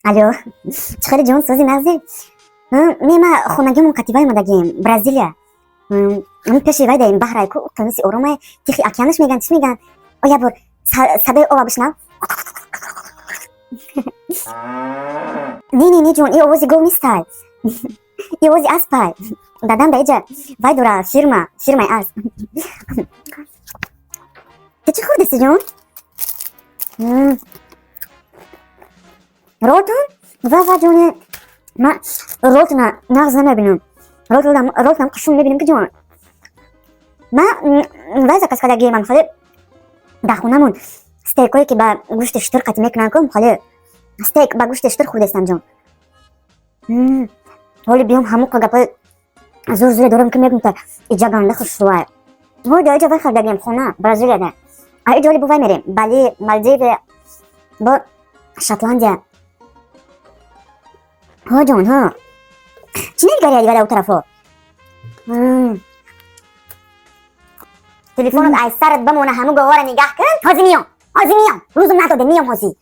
الو چخیلی جون سوزی مغزی میما خونگیمون قطیبای مدگیم برزیلیا پیشی وای داریم بحرای کو اقیانوسی ارومای تیخی اقیانوس میگن چی میگن آیا بر صدای آوا بشنو نی جون ای آوازی گو نیستای ای آوازی اسبای دادم به ایجا وای دورا شیرمای اسب تو چی خوردستی جون؟ رولتون؟ و جونه من رولت نغز نمیبینم رولت هم قشون میبینم که جون من وایزا کس خاله گیرم خاله دخونمون ستیکایی که با گوشت شتر قطی میکنن کم خاله ستیک با گوشت شتر خوردستم جون ولی بیام همون که گپای زور دارم که میگم تا ایجا گانده خوش سوای ولی دا ایجا وای خالده گیم خونه برازیلیا ده ایجا ولی بوای میریم بالی مالدیو با شاتلاندیا ها جون ها چی نمیگاری دیگه او طرفو تلفنت از سرت بمونه همون گواره نگاه کن هازی میام روزم نداده میام هازی